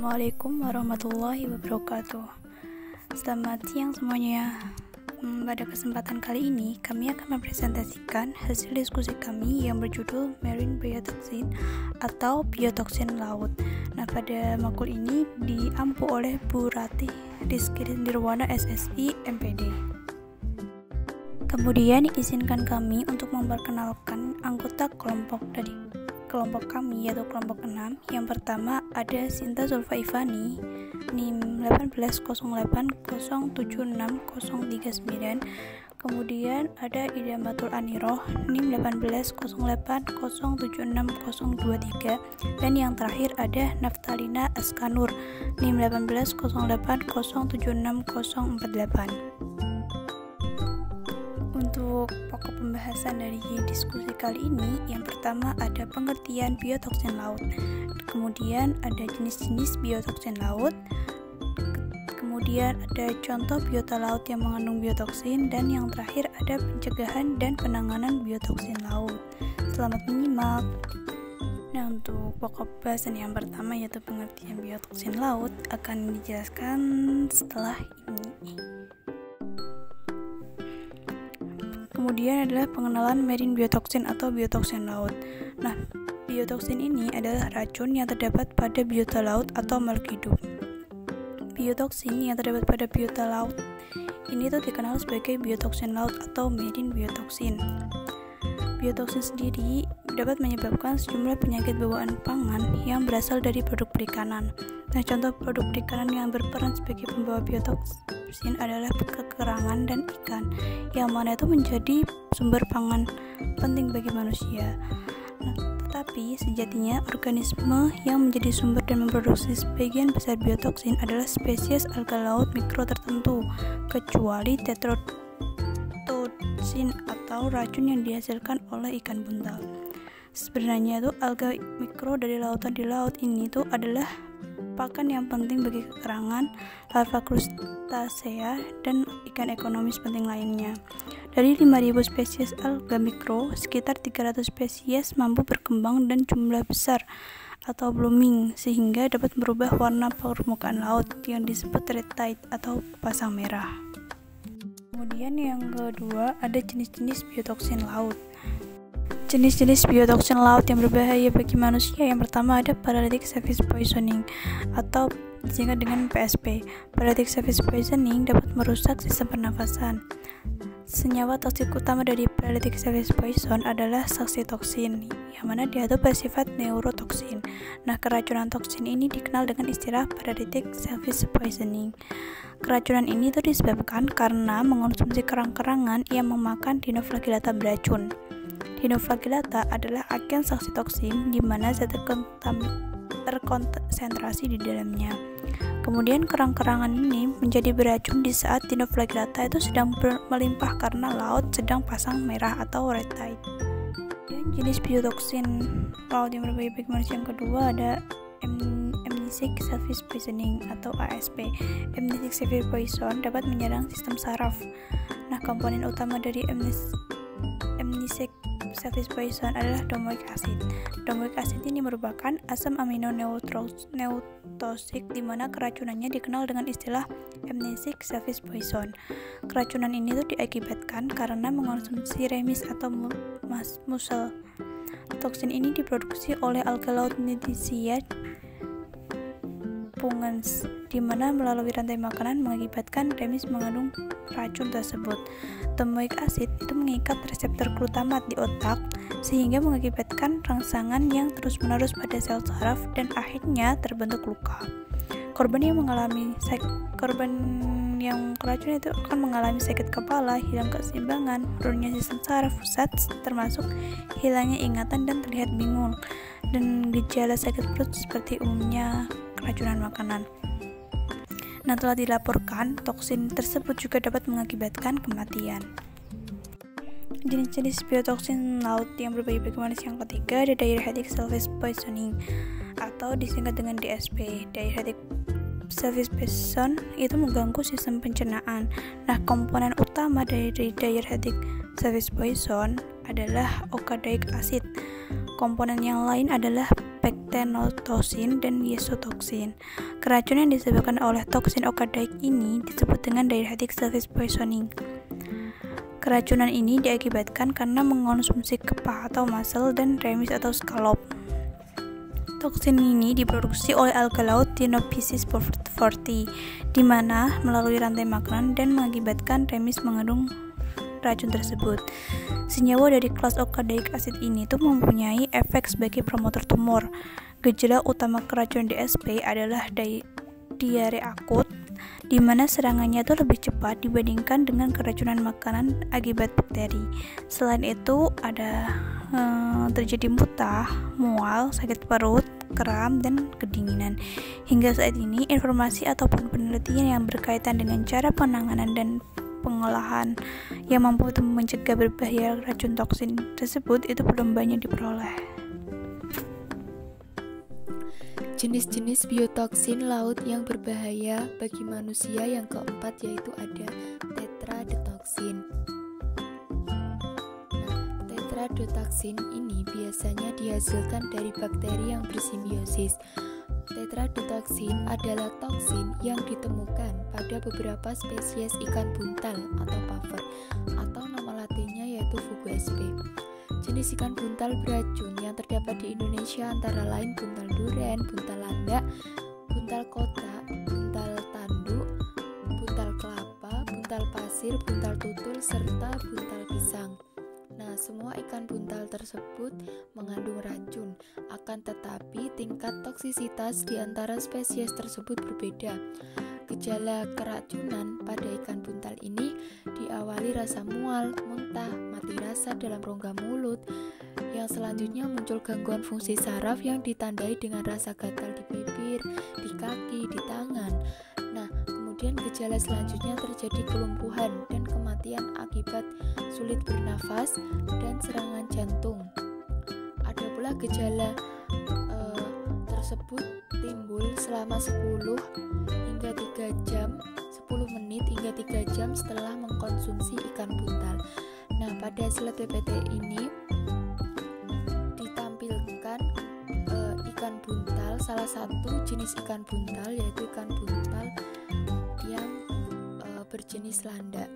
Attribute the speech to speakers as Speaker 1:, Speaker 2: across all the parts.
Speaker 1: Assalamualaikum warahmatullahi wabarakatuh. Selamat siang semuanya. Pada kesempatan kali ini kami akan mempresentasikan hasil diskusi kami yang berjudul Marine Biotoxin atau biotoksin laut. Nah, pada makul ini diampu oleh Bu Ratih Rizky Nirwana SSI MPD. Kemudian izinkan kami untuk memperkenalkan anggota kelompok kami, yaitu kelompok 6. Yang pertama ada Sinta Zulfa Ivani, NIM 18080760039. Kemudian ada Ida Batul Aniroh, NIM 18080760023. Dan yang terakhir ada Naftalina Askanur, NIM 18080760048. Untuk pokok pembahasan dari diskusi kali ini, yang pertama ada pengertian biotoksin laut, kemudian ada jenis-jenis biotoksin laut, kemudian ada contoh biota laut yang mengandung biotoksin, dan yang terakhir ada pencegahan dan penanganan biotoksin laut. Selamat menyimak. Nah, untuk pokok bahasan yang pertama yaitu pengertian biotoksin laut akan dijelaskan setelah ini. Kemudian adalah pengenalan marine biotoksin atau biotoksin laut. Nah, biotoksin ini adalah racun yang terdapat pada biota laut atau makhluk hidup. Biotoksin yang terdapat pada biota laut ini tuh dikenal sebagai biotoksin laut atau marine biotoksin. Biotoksin sendiri dapat menyebabkan sejumlah penyakit bawaan pangan yang berasal dari produk perikanan. Nah, contoh produk perikanan yang berperan sebagai pembawa biotoksin adalah kekerangan dan ikan, yang mana itu menjadi sumber pangan penting bagi manusia. Nah, tetapi sejatinya organisme yang menjadi sumber dan memproduksi sebagian besar biotoksin adalah spesies alga laut mikro tertentu, kecuali tetrodotoxin atau racun yang dihasilkan oleh ikan buntal. Sebenarnya itu alga mikro dari lautan di laut ini tuh adalah pakan yang penting bagi kekerangan, larva krustasea, dan ikan ekonomis penting lainnya. Dari 5.000 spesies alga mikro, sekitar 300 spesies mampu berkembang dan jumlah besar atau blooming, sehingga dapat merubah warna permukaan laut yang disebut red tide atau pasang merah. Kemudian yang kedua ada jenis-jenis biotoksin laut. Jenis-jenis biotoksin laut yang berbahaya bagi manusia, yang pertama ada paralytic surface poisoning atau disingkat dengan PSP. Paralytic surface poisoning dapat merusak sistem pernafasan. Senyawa toksik utama dari paralytic surface poison adalah saksitoksin, yang mana dia itu bersifat neurotoksin. Nah, keracunan toksin ini dikenal dengan istilah paralytic surface poisoning. Keracunan ini tuh disebabkan karena mengonsumsi kerang-kerangan yang memakan dinoflagellata beracun. Dinoflagellata adalah agen saksitoksin di mana zat terkonsentrasi di dalamnya. Kemudian kerang-kerangan ini menjadi beracun di saat dinoflagellata itu sedang melimpah karena laut sedang pasang merah atau red tide. Dan jenis biotoksin laut yang berbahaya bagi manusia yang kedua ada amnesic surface poisoning atau ASP. Amnesic surface poison dapat menyerang sistem saraf. Nah, komponen utama dari amnesic surface poison adalah domoic acid. Domoic acid ini merupakan asam amino neurotosik di mana keracunannya dikenal dengan istilah amnesic surface poison. Keracunan ini tuh diakibatkan karena mengonsumsi remis atau mussel. Toksin ini diproduksi oleh alga laut Cnidaria pungens, di mana melalui rantai makanan mengakibatkan remis mengandung racun tersebut. Domoic acid itu mengikat reseptor glutamat di otak sehingga mengakibatkan rangsangan yang terus-menerus pada sel saraf dan akhirnya terbentuk luka. Korban yang keracun itu akan mengalami sakit kepala, hilang keseimbangan, menurunnya sistem saraf pusat, termasuk hilangnya ingatan dan terlihat bingung, dan gejala sakit perut seperti umumnya keracunan makanan. Nah, telah dilaporkan toksin tersebut juga dapat mengakibatkan kematian. Jenis-jenis biotoksin laut yang berbahaya bagi manusia yang ketiga ada diuretic surface poisoning atau disingkat dengan DSP. Diuretic surface poison itu mengganggu sistem pencernaan. Nah, komponen utama dari diuretic surface poison adalah okadaic acid. Komponen yang lain adalah pectenotoxin dan yesotoksin. Keracunan yang disebabkan oleh toksin okadaic ini disebut dengan diuretic surface poisoning. Keracunan ini diakibatkan karena mengonsumsi kepah atau muscle dan remis atau scallop. Toksin ini diproduksi oleh alga laut Dinophysis forti, di mana melalui rantai makanan dan mengakibatkan remis mengandung racun tersebut. Senyawa dari kelas okadaic acid ini tuh mempunyai efek sebagai promotor tumor. Gejala utama keracunan DSP adalah diare akut, di mana serangannya tuh lebih cepat dibandingkan dengan keracunan makanan akibat bakteri. Selain itu ada terjadi muntah, mual, sakit perut, kram, dan kedinginan. Hingga saat ini, informasi ataupun penelitian yang berkaitan dengan cara penanganan dan pengolahan yang mampu mencegah berbahaya racun toksin tersebut itu belum banyak diperoleh.
Speaker 2: Jenis-jenis biotoksin laut yang berbahaya bagi manusia yang keempat yaitu ada tetradotoksin. Tetradotoksin ini biasanya dihasilkan dari bakteri yang bersimbiosis. Tetradotoksin adalah toksin yang ditemukan pada beberapa spesies ikan buntal atau puffer, atau nama latinnya yaitu Fugu sp. Jenis ikan buntal beracun yang terdapat di Indonesia antara lain buntal duren, buntal landak, buntal kotak, buntal tanduk, buntal kelapa, buntal pasir, buntal tutul, serta buntal pisang. Nah, semua ikan buntal tersebut mengandung racun, akan tetapi tingkat toksisitas di antara spesies tersebut berbeda. Gejala keracunan pada ikan buntal ini diawali rasa mual, muntah, mati rasa dalam rongga mulut. Yang selanjutnya muncul gangguan fungsi saraf yang ditandai dengan rasa gatal di bibir, di kaki, di tangan. Nah, kemudian gejala selanjutnya terjadi kelumpuhan dan kematian akibat sulit bernafas dan serangan jantung. Ada pula gejala tersebut timbul selama 10 menit hingga 3 jam setelah mengkonsumsi ikan buntal. Nah, pada slide PPT ini ditampilkan ikan buntal, salah satu jenis ikan buntal yaitu ikan buntal yang berjenis landak.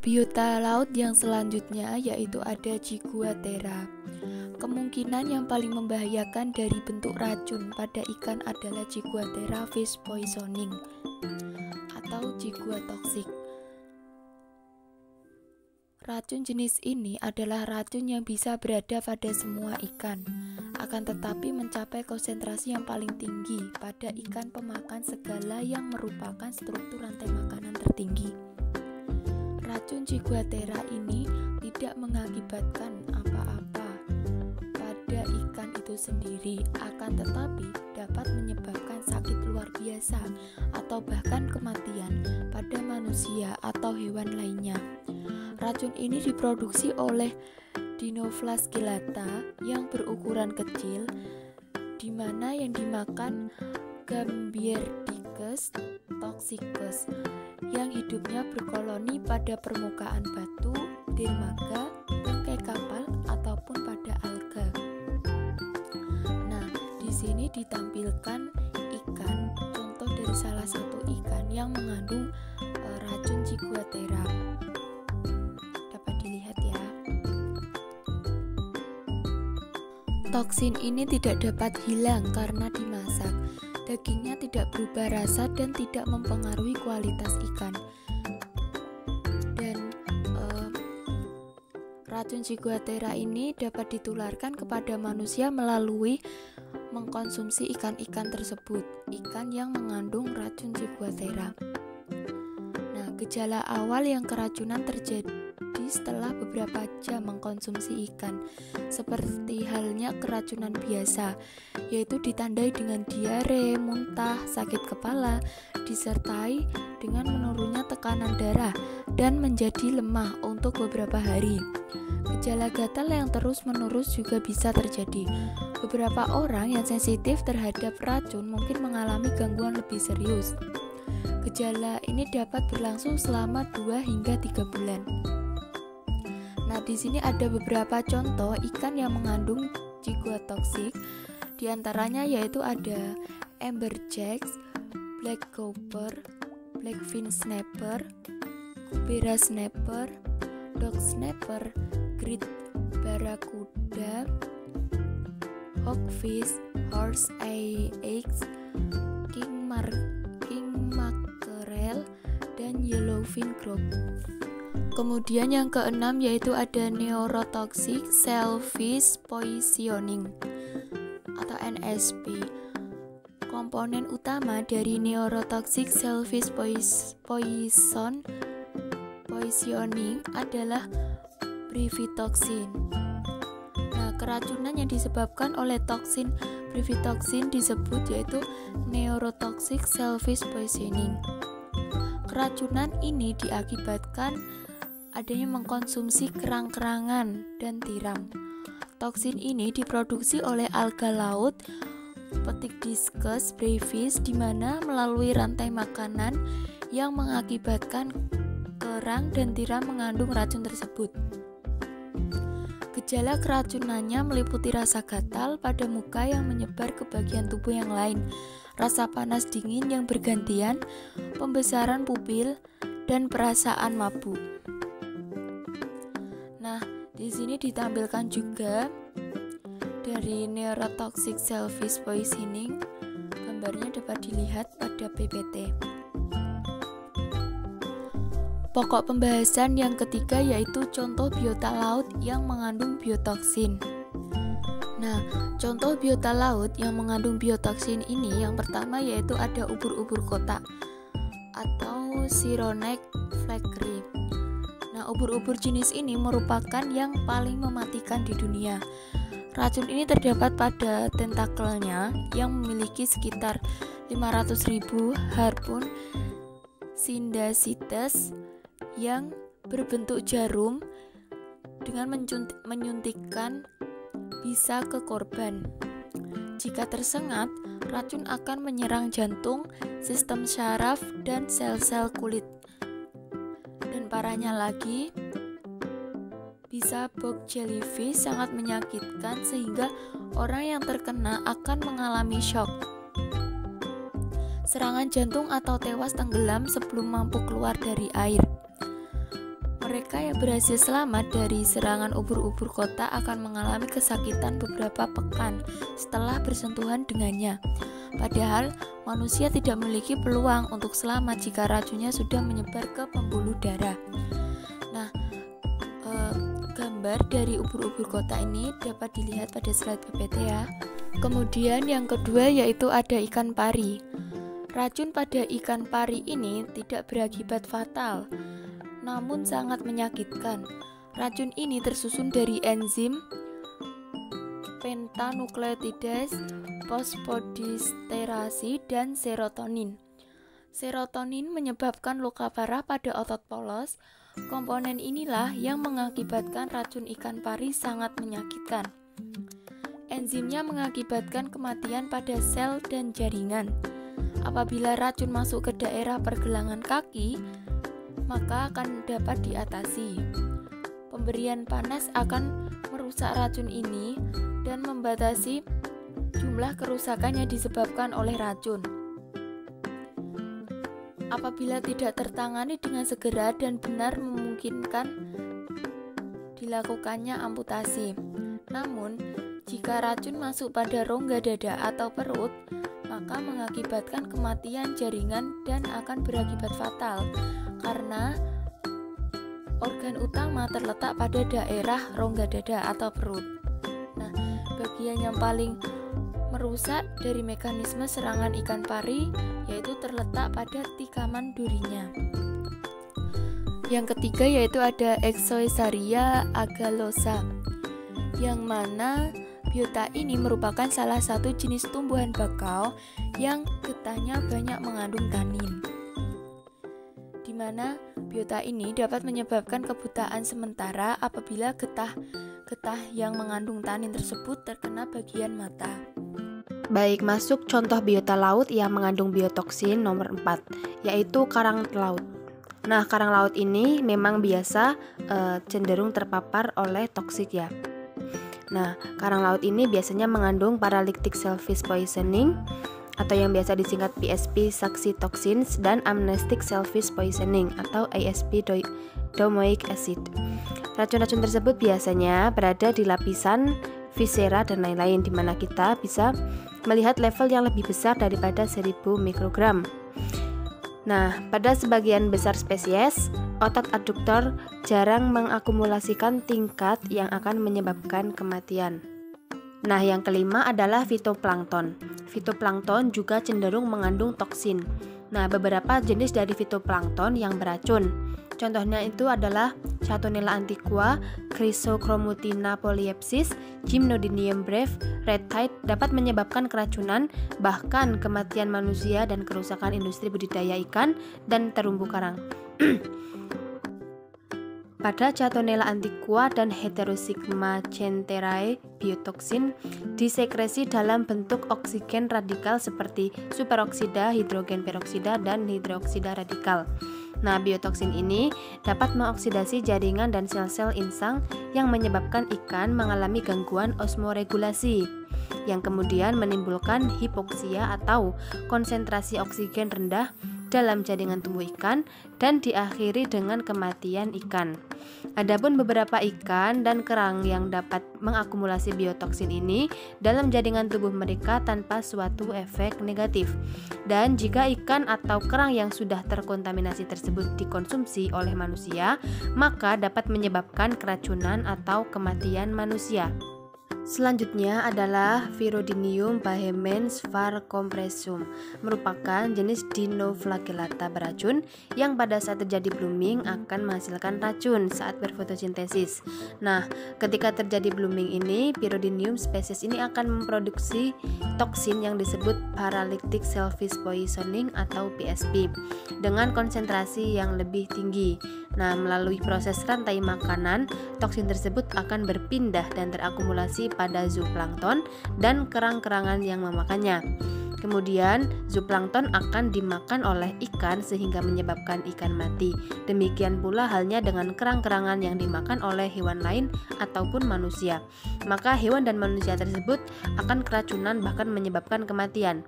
Speaker 2: Biota laut yang selanjutnya yaitu ada Ciguatera. Kemungkinan yang paling membahayakan dari bentuk racun pada ikan adalah Ciguatera fish poisoning atau ciguatoxic. Racun jenis ini adalah racun yang bisa berada pada semua ikan, akan tetapi mencapai konsentrasi yang paling tinggi pada ikan pemakan segala yang merupakan struktur rantai makanan tertinggi. Racun Ciguatera ini tidak mengakibatkan apa-apa pada ikan itu sendiri, akan tetapi dapat menyebabkan sakit luar biasa atau bahkan kematian pada manusia atau hewan lainnya. Racun ini diproduksi oleh Dinoflagelata yang berukuran kecil, di mana yang dimakan Gamberdicus toxicus yang hidupnya berkoloni pada permukaan batu, dermaga, bangkai kapal, ataupun pada alga. Nah, di sini ditampilkan ikan, contoh dari salah satu ikan yang mengandung racun Ciguatera. Dapat dilihat ya. Toksin ini tidak dapat hilang karena dimasak. Dagingnya tidak berubah rasa dan tidak mempengaruhi kualitas ikan. Dan racun Ciguatera ini dapat ditularkan kepada manusia melalui mengkonsumsi ikan-ikan tersebut, ikan yang mengandung racun Ciguatera. Nah, gejala awal yang keracunan terjadi setelah beberapa jam mengkonsumsi ikan, seperti halnya keracunan biasa, yaitu ditandai dengan diare, muntah, sakit kepala, disertai dengan menurunnya tekanan darah dan menjadi lemah untuk beberapa hari. Gejala gatal yang terus-menerus juga bisa terjadi. Beberapa orang yang sensitif terhadap racun mungkin mengalami gangguan lebih serius. Gejala ini dapat berlangsung selama 2 hingga 3 bulan. Nah, di sini ada beberapa contoh ikan yang mengandung ciguatoxic. Di antaranya yaitu ada amberjacks, black grouper, blackfin snapper, cubera snapper, dog snapper, great barracuda, hawkfish, horse eggs, king mackerel, dan yellowfin grub. Kemudian yang keenam yaitu ada neurotoxic shellfish poisoning atau NSP. Komponen utama dari neurotoxic shellfish poisoning adalah brivitoxin. Nah, keracunan yang disebabkan oleh toksin brivitoxin disebut yaitu neurotoxic shellfish poisoning. Keracunan ini diakibatkan adanya mengkonsumsi kerang-kerangan dan tiram. Toksin ini diproduksi oleh alga laut, petik discus brevis, di mana melalui rantai makanan yang mengakibatkan kerang dan tiram mengandung racun tersebut. Gejala keracunannya meliputi rasa gatal pada muka yang menyebar ke bagian tubuh yang lain, rasa panas dingin yang bergantian, pembesaran pupil, dan perasaan mabuk. Nah, di sini ditampilkan juga dari neurotoxic shellfish poisoning. Gambarnya dapat dilihat pada PPT. Pokok pembahasan yang ketiga yaitu contoh biota laut yang mengandung biotoksin. Nah, contoh biota laut yang mengandung biotoksin ini yang pertama yaitu ada ubur-ubur kotak atau Chironex fleckeri. Nah, ubur-ubur jenis ini merupakan yang paling mematikan di dunia. Racun ini terdapat pada tentakelnya yang memiliki sekitar 500.000 harpun sindasites yang berbentuk jarum dengan menyuntikkan bisa ke korban. Jika tersengat, racun akan menyerang jantung, sistem syaraf, dan sel-sel kulit. Dan parahnya lagi, bisa bug jellyfish sangat menyakitkan sehingga orang yang terkena akan mengalami shock, serangan jantung atau tewas tenggelam sebelum mampu keluar dari air. Mereka yang berhasil selamat dari serangan ubur-ubur kotak akan mengalami kesakitan beberapa pekan setelah bersentuhan dengannya. Padahal manusia tidak memiliki peluang untuk selamat jika racunnya sudah menyebar ke pembuluh darah. Nah, gambar dari ubur-ubur kotak ini dapat dilihat pada slide PPT ya. Kemudian yang kedua yaitu ada ikan pari. Racun pada ikan pari ini tidak berakibat fatal, namun sangat menyakitkan. Racun ini tersusun dari enzim pentanukleotidase, fosfodiesterase, dan serotonin. Serotonin menyebabkan luka parah pada otot polos. Komponen inilah yang mengakibatkan racun ikan pari sangat menyakitkan. Enzimnya mengakibatkan kematian pada sel dan jaringan. Apabila racun masuk ke daerah pergelangan kaki, maka akan dapat diatasi. Pemberian panas akan merusak racun ini dan membatasi jumlah kerusakan yang disebabkan oleh racun. Apabila tidak tertangani dengan segera dan benar memungkinkan dilakukannya amputasi. Namun, jika racun masuk pada rongga dada atau perut, maka mengakibatkan kematian jaringan dan akan berakibat fatal karena organ utama terletak pada daerah rongga dada atau perut. Nah, bagian yang paling merusak dari mekanisme serangan ikan pari yaitu terletak pada tikaman durinya. Yang ketiga yaitu ada Exoesaria agallosa, yang mana biota ini merupakan salah satu jenis tumbuhan bakau yang getahnya banyak mengandung tanin, di mana biota ini dapat menyebabkan kebutaan sementara apabila getah yang mengandung tanin tersebut terkena bagian mata.
Speaker 3: Baik, masuk contoh biota laut yang mengandung biotoksin nomor 4, yaitu karang laut. Nah, karang laut ini memang biasa cenderung terpapar oleh toksik ya. Nah, karang laut ini biasanya mengandung paralytic shellfish poisoning atau yang biasa disingkat PSP saxitoxins dan amnestic shellfish poisoning atau ASP domoic acid. Racun-racun tersebut biasanya berada di lapisan viscera dan lain-lain, di mana kita bisa melihat level yang lebih besar daripada 1000 mikrogram. Nah, pada sebagian besar spesies, otot aduktor jarang mengakumulasikan tingkat yang akan menyebabkan kematian. Nah, yang kelima adalah fitoplankton. Fitoplankton juga cenderung mengandung toksin. Nah, beberapa jenis dari fitoplankton yang beracun. Contohnya itu adalah Chatonella antiqua, Chrysochromutina polyepsis, Gymnodinium breve, red tide dapat menyebabkan keracunan, bahkan kematian manusia dan kerusakan industri budidaya ikan dan terumbu karang. Pada Chatonella antiqua dan Heterosigma centerae, biotoksin disekresi dalam bentuk oksigen radikal seperti superoksida, hidrogen peroksida, dan hidroksida radikal. Nah, biotoksin ini dapat mengoksidasi jaringan dan sel-sel insang yang menyebabkan ikan mengalami gangguan osmoregulasi, yang kemudian menimbulkan hipoksia atau konsentrasi oksigen rendah dalam jaringan tubuh ikan dan diakhiri dengan kematian ikan. Adapun beberapa ikan dan kerang yang dapat mengakumulasi biotoksin ini dalam jaringan tubuh mereka tanpa suatu efek negatif. Dan jika ikan atau kerang yang sudah terkontaminasi tersebut dikonsumsi oleh manusia, maka dapat menyebabkan keracunan atau kematian manusia. Selanjutnya adalah Virodinium bahemens var compressum, merupakan jenis dinoflagellata beracun yang pada saat terjadi blooming akan menghasilkan racun saat berfotosintesis. Nah, ketika terjadi blooming ini, Virodinium spesies ini akan memproduksi toksin yang disebut paralytic shellfish poisoning atau PSP dengan konsentrasi yang lebih tinggi. Nah, melalui proses rantai makanan, toksin tersebut akan berpindah dan terakumulasi pada zooplankton dan kerang-kerangan yang memakannya. Kemudian, zooplankton akan dimakan oleh ikan sehingga menyebabkan ikan mati. Demikian pula halnya dengan kerang-kerangan yang dimakan oleh hewan lain ataupun manusia. Maka hewan dan manusia tersebut akan keracunan bahkan menyebabkan kematian.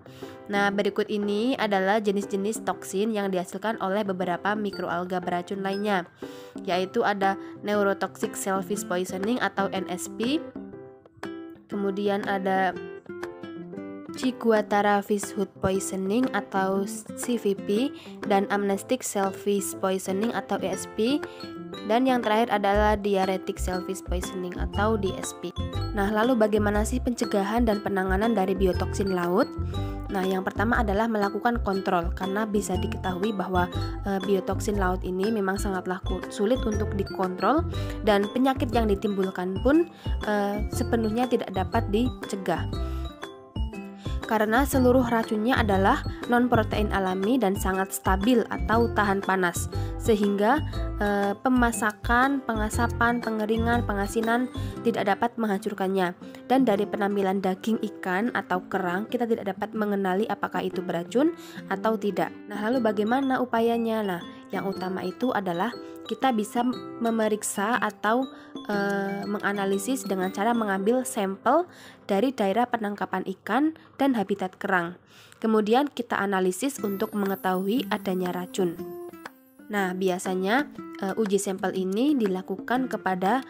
Speaker 3: Nah, berikut ini adalah jenis-jenis toksin yang dihasilkan oleh beberapa mikroalga beracun lainnya, yaitu ada neurotoxic shellfish poisoning atau NSP, kemudian ada Chiguatara fishhook poisoning atau CVP, dan amnestic shellfish poisoning atau ASP, dan yang terakhir adalah diuretic shellfish poisoning atau DSP. Nah, lalu bagaimana sih pencegahan dan penanganan dari biotoksin laut? Nah, yang pertama adalah melakukan kontrol, karena bisa diketahui bahwa biotoksin laut ini memang sangatlah sulit untuk dikontrol dan penyakit yang ditimbulkan pun sepenuhnya tidak dapat dicegah. Karena seluruh racunnya adalah non-protein alami dan sangat stabil atau tahan panas, sehingga pemasakan, pengasapan, pengeringan, pengasinan tidak dapat menghancurkannya. Dan dari penampilan daging ikan atau kerang, kita tidak dapat mengenali apakah itu beracun atau tidak. Nah, lalu bagaimana upayanya? Nah, yang utama itu adalah kita bisa memeriksa atau menganalisis dengan cara mengambil sampel dari daerah penangkapan ikan dan habitat kerang. Kemudian kita analisis untuk mengetahui adanya racun. Nah, biasanya uji sampel ini dilakukan kepada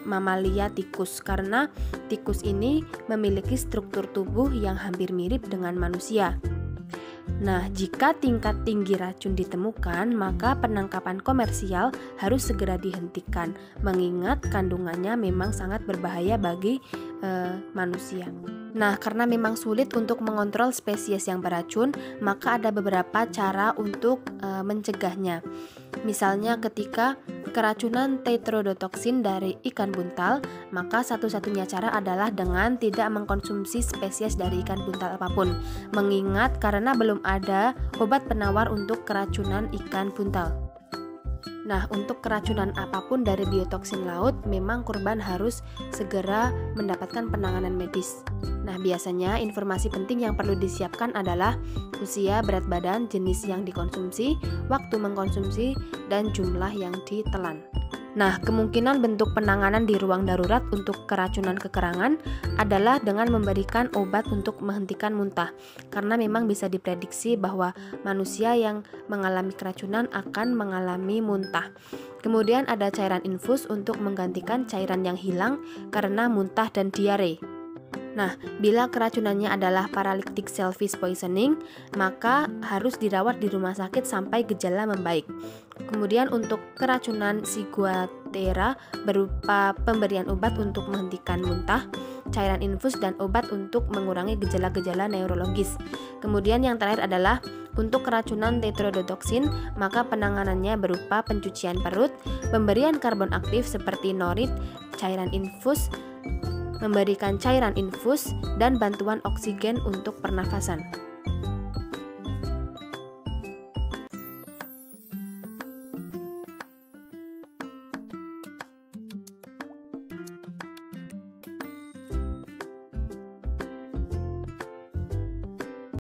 Speaker 3: mamalia tikus, karena tikus ini memiliki struktur tubuh yang hampir mirip dengan manusia. Nah, jika tingkat tinggi racun ditemukan, maka penangkapan komersial harus segera dihentikan, mengingat kandungannya memang sangat berbahaya bagi manusia. Nah, karena memang sulit untuk mengontrol spesies yang beracun, maka ada beberapa cara untuk mencegahnya. Misalnya ketika keracunan tetrodotoksin dari ikan buntal, maka satu-satunya cara adalah dengan tidak mengkonsumsi spesies dari ikan buntal apapun, mengingat karena belum ada obat penawar untuk keracunan ikan buntal. Nah, untuk keracunan apapun dari biotoksin laut, memang korban harus segera mendapatkan penanganan medis. Nah, biasanya informasi penting yang perlu disiapkan adalah usia, berat badan, jenis yang dikonsumsi, waktu mengkonsumsi, dan jumlah yang ditelan. Nah, kemungkinan bentuk penanganan di ruang darurat untuk keracunan kekerangan adalah dengan memberikan obat untuk menghentikan muntah, karena memang bisa diprediksi bahwa manusia yang mengalami keracunan akan mengalami muntah. Kemudian ada cairan infus untuk menggantikan cairan yang hilang karena muntah dan diare. Nah, bila keracunannya adalah paralytic selfish poisoning, maka harus dirawat di rumah sakit sampai gejala membaik. Kemudian untuk keracunan ciguatera berupa pemberian obat untuk menghentikan muntah, cairan infus dan obat untuk mengurangi gejala-gejala neurologis. Kemudian yang terakhir adalah untuk keracunan tetrodotoxin, maka penanganannya berupa pencucian perut, pemberian karbon aktif seperti norit, cairan infus, memberikan cairan infus, dan bantuan oksigen untuk pernafasan.